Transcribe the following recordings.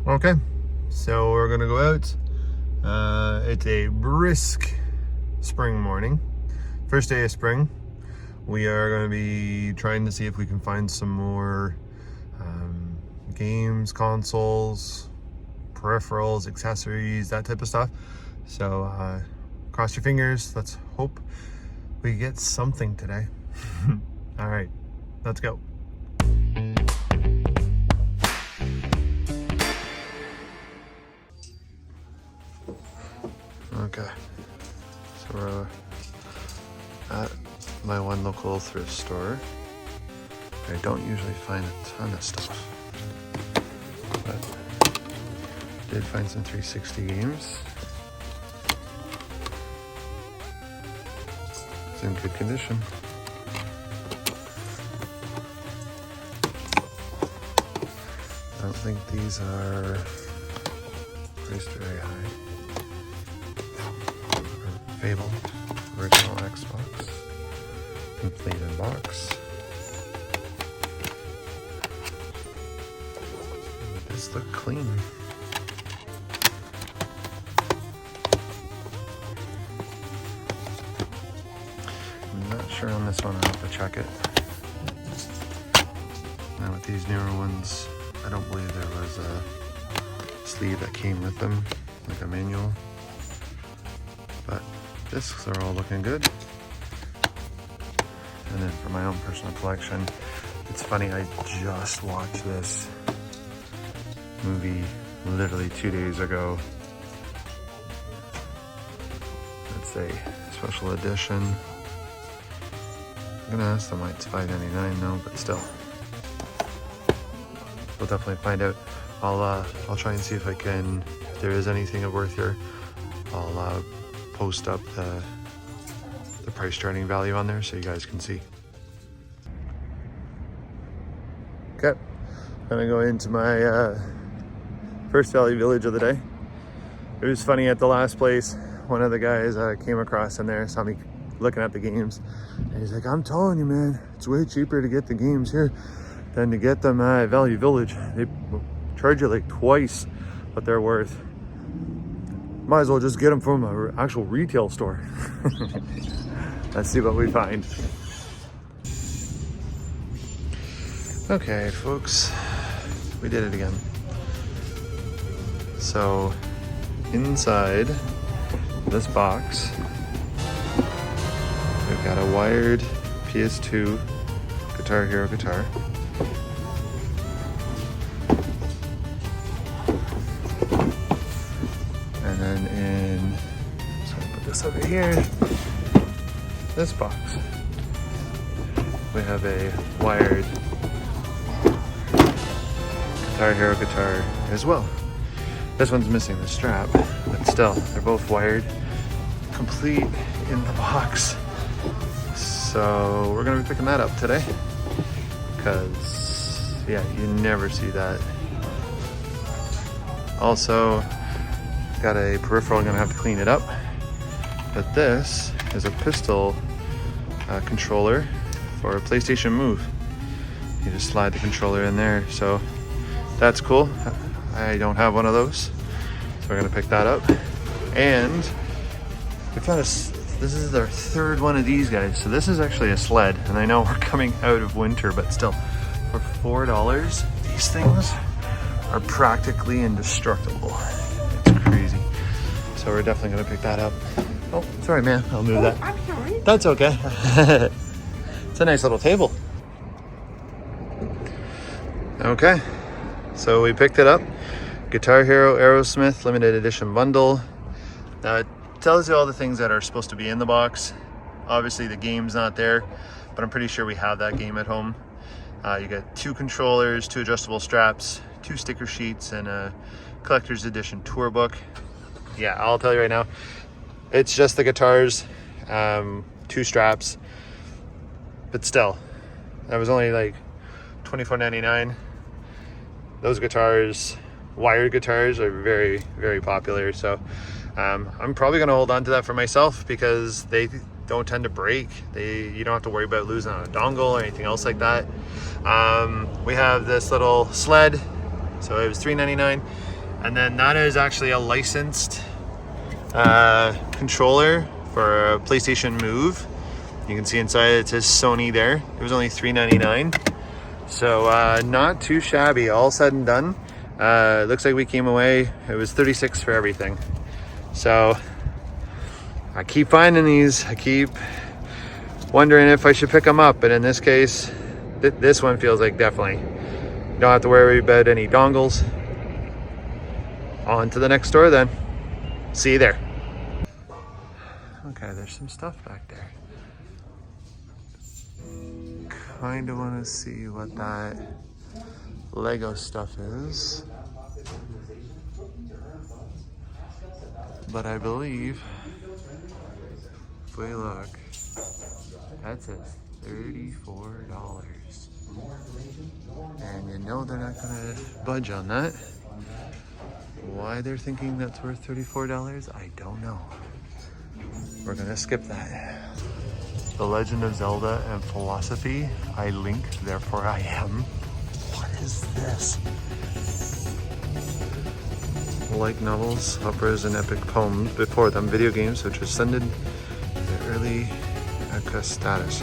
Okay, so we're gonna go out. It's a brisk spring morning, first day of spring. We are going to be trying to see if we can find some more games, consoles, peripherals, accessories, that type of stuff. So cross your fingers. Let's hope we get something today. All right, let's go. Okay, so we're at my one local thrift store. I don't usually find a ton of stuff, but did find some 360 games. It's in good condition. I don't think these are priced very high. Fable, original Xbox, complete in box. This look clean. I'm not sure on this one, I'll have to check it. Now with these newer ones, I don't believe there was a sleeve that came with them, like a manual. But discs are all looking good. And then for my own personal collection, it's funny, I just watched this movie literally 2 days ago. It's a special edition. I'm gonna ask them why it's $5.99 though, but still. We'll definitely find out. I'll try and see if I can, if there is anything of worth here, I'll post up the price starting value on there so you guys can see. Okay, I'm gonna go into my first value village of the day. It was funny, at the last place, one of the guys came across in there, saw me looking at the games, and he's like, I'm telling you, man, it's way cheaper to get the games here than to get them at Value Village. They charge you like twice what they're worth. Might as well just get them from an actual retail store. Let's see what we find. Okay, folks, we did it again. So, inside this box, we've got a wired PS2 Guitar Hero guitar. And then just gonna put this over here, this box, we have a wired Guitar Hero guitar as well. This one's missing the strap, but still, they're both wired, complete in the box. So we're gonna be picking that up today, because yeah, you never see that. Also, got a peripheral, I'm gonna have to clean it up. But this is a pistol controller for a PlayStation Move. You just slide the controller in there, so that's cool. I don't have one of those, so we're gonna pick that up. And we found this is our third one of these guys. So this is actually a sled, and I know we're coming out of winter, but still, for $4, these things are practically indestructible. It's crazy. So we're definitely gonna pick that up. Oh, sorry, man. I'll move that. I'm sorry. That's okay. It's a nice little table. Okay, so we picked it up. Guitar Hero Aerosmith limited edition bundle. Now it tells you all the things that are supposed to be in the box. Obviously the game's not there, but I'm pretty sure we have that game at home. You get 2 controllers, 2 adjustable straps, 2 sticker sheets, and a collector's edition tour book. Yeah, I'll tell you right now, it's just the guitars, 2 straps, but still, that was only like $24.99. Those guitars, wired guitars, are very, very popular. So I'm probably gonna hold on to that for myself, because they don't tend to break. You don't have to worry about losing on a dongle or anything else like that. We have this little sled, so it was $3.99. And then that is actually a licensed controller for a PlayStation Move. You can see inside it says Sony there. It was only $3.99. So not too shabby, all said and done. Looks like we came away, it was $36 for everything. So I keep finding these. I keep wondering if I should pick them up. But in this case, this one feels like definitely. You don't have to worry about any dongles. On to the next store then. See you there. Okay, there's some stuff back there. Kind of want to see what that Lego stuff is. But I believe, if we look, that says $34. And you know they're not gonna budge on that. Why they're thinking that's worth $34, I don't know. We're gonna skip that. The Legend of Zelda and Philosophy. I link, therefore I am. What is this? Like novels, operas, and epic poems before them, video games which ascended to early Aka status.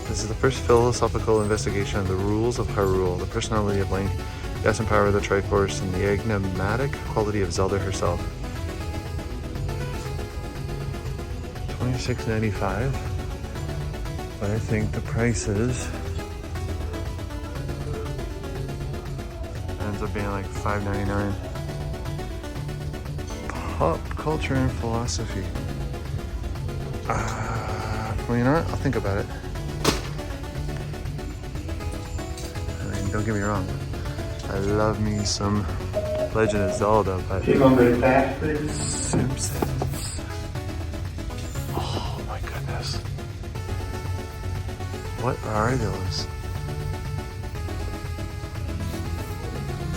This is the first philosophical investigation of the rules of Hyrule, the personality of Link, the essence power of the Triforce, and the enigmatic quality of Zelda herself. $26.95, but I think the price ends up being like $5.99. Pop culture and philosophy. Well, you know what? I'll think about it. I mean, don't get me wrong. I love me some Legend of Zelda, but Simpsons. Oh my goodness. What are those?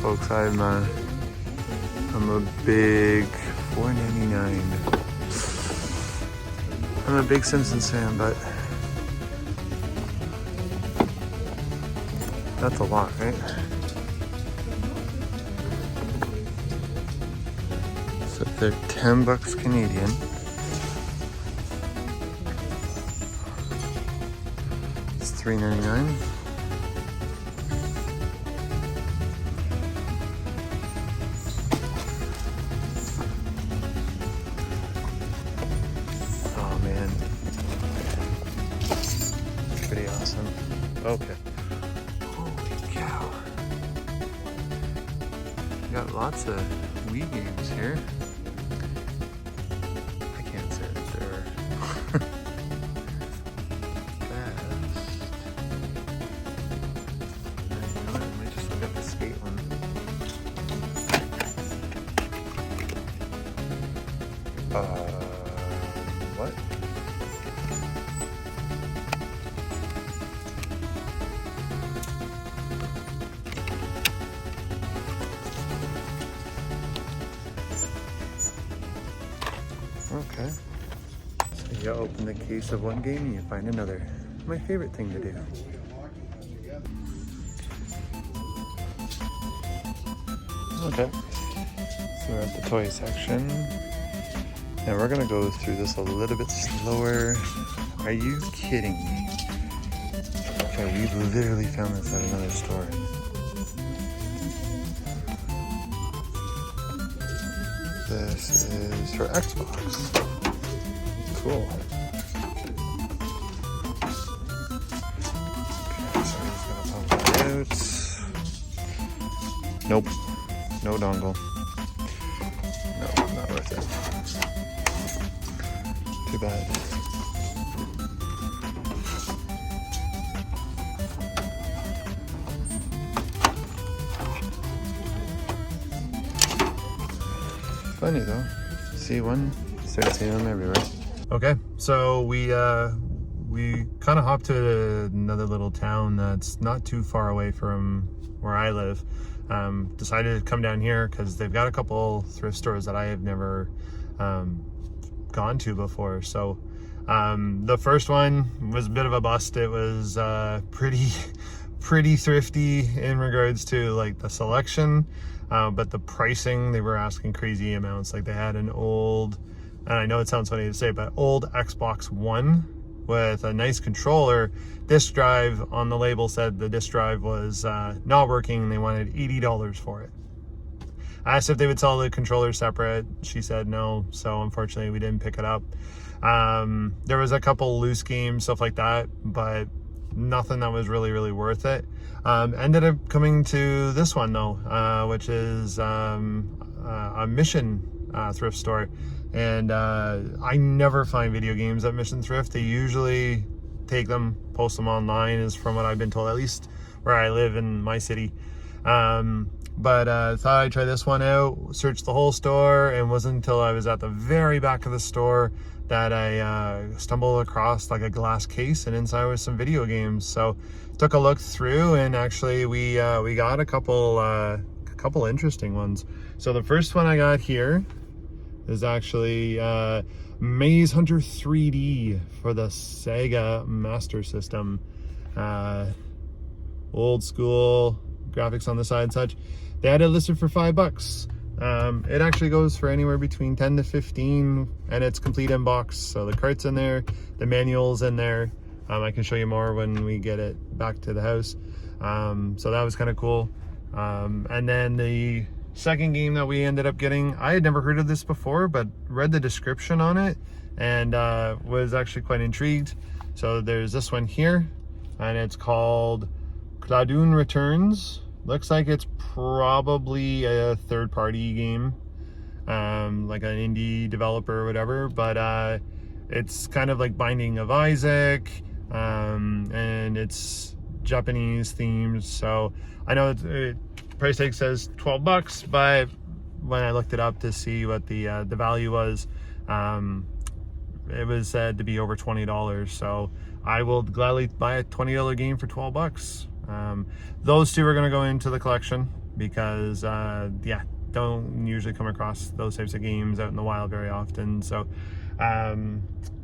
Folks, I'm a big $4.99. I'm a big Simpsons fan, but that's a lot, right? So they're $10 Canadian. It's $3.99. Oh man, pretty awesome. Okay. Holy cow. We got lots of Wii games here. I can't say that they're best. You know what? I might just look at the skate one. What? Okay. So you open the case of one game and you find another. My favorite thing to do. Okay. So we're at the toy section. And we're gonna go through this a little bit slower. Are you kidding me? Okay, we literally found this at another store. This is for Xbox. Cool. Okay, so I'm just gonna pump that out. Nope. No dongle. No, not worth it. Too bad. Funny though. See one, start seeing them everywhere. Okay, so we kind of hopped to another little town that's not too far away from where I live. Decided to come down here because they've got a couple thrift stores that I have never gone to before. So the first one was a bit of a bust. It was pretty pretty thrifty in regards to like the selection, but the pricing, they were asking crazy amounts. Like they had an old, and I know it sounds funny to say, but old Xbox One with a nice controller. Disk drive on the label said the disk drive was not working, and they wanted $80 for it. I asked if they would sell the controller separate. She said no, so unfortunately we didn't pick it up. There was a couple loose games, stuff like that, but nothing that was really worth it. Ended up coming to this one though, which is a Mission thrift store. And I never find video games at Mission Thrift. They usually take them, post them online, is from what I've been told, at least where I live in my city. But thought I'd try this one out, searched the whole store, and it wasn't until I was at the very back of the store that I stumbled across like a glass case, and inside was some video games. So took a look through, and actually we got a couple interesting ones. So the first one I got here is actually Maze Hunter 3D for the Sega Master System. Old school graphics on the side and such. They had it listed for $5. It actually goes for anywhere between 10 to 15, and it's complete in box. So the cart's in there, the manual's in there. I can show you more when we get it back to the house. So that was kind of cool. And then the second game that we ended up getting, I had never heard of this before, but read the description on it and was actually quite intrigued. So there's this one here, and it's called Cladoon Returns. Looks like it's probably a third-party game, like an indie developer or whatever, but it's kind of like Binding of Isaac, and it's Japanese themed. So I know price tag says $12, but when I looked it up to see what the value was, it was said to be over $20. So I will gladly buy a $20 game for $12. Those two are going to go into the collection because yeah, don't usually come across those types of games out in the wild very often. So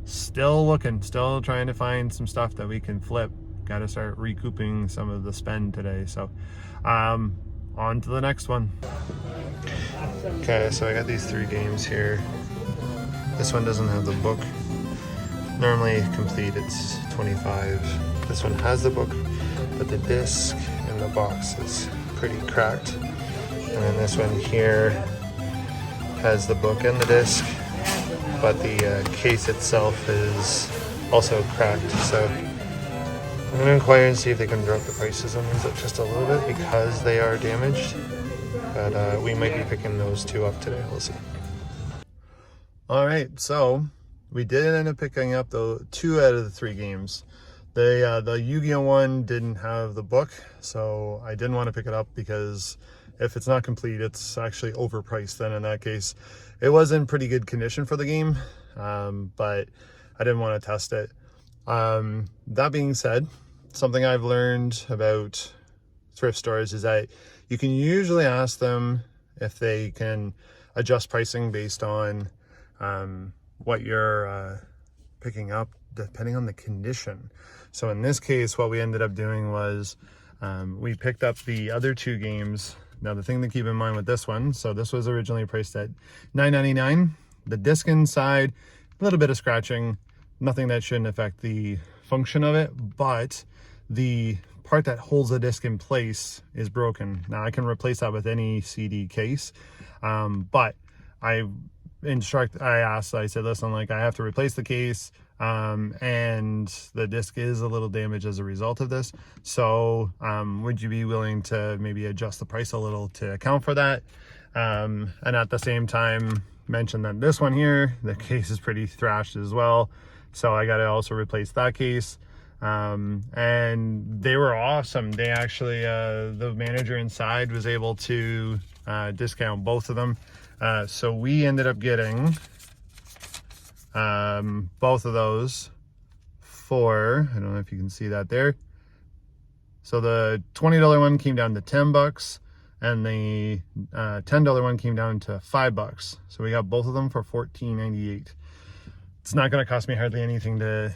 still looking, still trying to find some stuff that we can flip. Got to start recouping some of the spend today. So on to the next one. Okay, so I got these 3 games here. This one doesn't have the book. Normally complete it's $25. This one has the book, but the disc in the box is pretty cracked. And then this one here has the book and the disc, but the case itself is also cracked. So I'm going to inquire and see if they can drop the prices on these up just a little bit because they are damaged. But we might be picking those 2 up today. We'll see. All right, so we did end up picking up the 2 out of the 3 games. The Yu-Gi-Oh one didn't have the book, so I didn't want to pick it up because if it's not complete, it's actually overpriced. Then in that case, it was in pretty good condition for the game, but I didn't want to test it. That being said, something I've learned about thrift stores is that you can usually ask them if they can adjust pricing based on what you're picking up, depending on the condition. So in this case, what we ended up doing was we picked up the other 2 games. Now the thing to keep in mind with this one, so this was originally priced at $9.99. The disc inside, a little bit of scratching, nothing that shouldn't affect the function of it, but the part that holds the disc in place is broken. Now I can replace that with any CD case, but I said, listen, like I have to replace the case, and the disc is a little damaged as a result of this. So would you be willing to maybe adjust the price a little to account for that? And at the same time, mention that this one here, the case is pretty thrashed as well. So I got to also replace that case. And they were awesome. They actually, the manager inside was able to discount both of them. So we ended up getting both of those for, I don't know if you can see that there. So the $20 one came down to $10, and the $10 one came down to $5. So we got both of them for $14.98. It's not going to cost me hardly anything to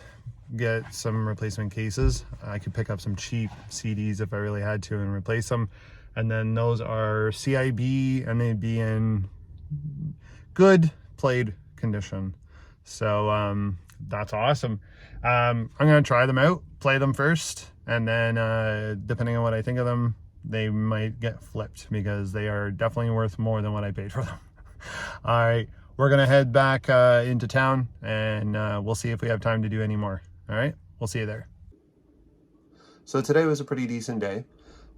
get some replacement cases. I could pick up some cheap CDs if I really had to and replace them. And then those are CIB, and they'd be in good played condition. So that's awesome. I'm gonna try them out, play them first, and then depending on what I think of them, they might get flipped because they are definitely worth more than what I paid for them. All right, we're gonna head back into town, and we'll see if we have time to do any more. All right, we'll see you there. So today was a pretty decent day.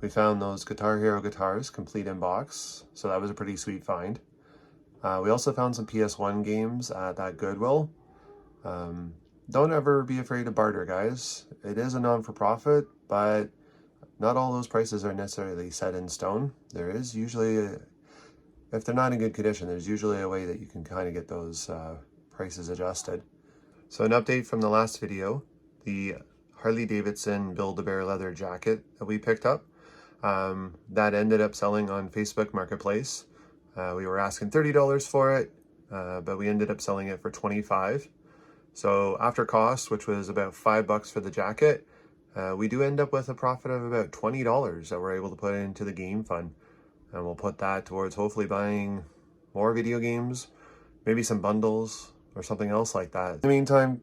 We found those Guitar Hero guitars complete in box, so that was a pretty sweet find. We also found some PS1 games at that Goodwill. Don't ever be afraid to barter, guys. It is a non-for-profit, but not all those prices are necessarily set in stone. There is usually, if they're not in good condition, there's usually a way that you can kind of get those prices adjusted. So an update from the last video, the Harley Davidson Build-A-Bear leather jacket that we picked up, that ended up selling on Facebook Marketplace. We were asking $30 for it, but we ended up selling it for $25. So after cost, which was about $5 for the jacket, we do end up with a profit of about $20 that we're able to put into the game fund. And we'll put that towards hopefully buying more video games, maybe some bundles or something else like that. In the meantime,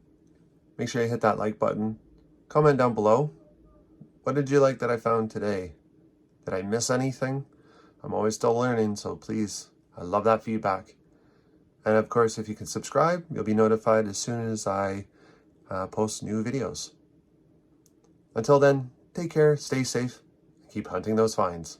make sure you hit that like button. Comment down below. What did you like that I found today? Did I miss anything? I'm always still learning, so please, I love that feedback. And of course, if you can subscribe, you'll be notified as soon as I post new videos. Until then, take care, stay safe, and keep hunting those finds.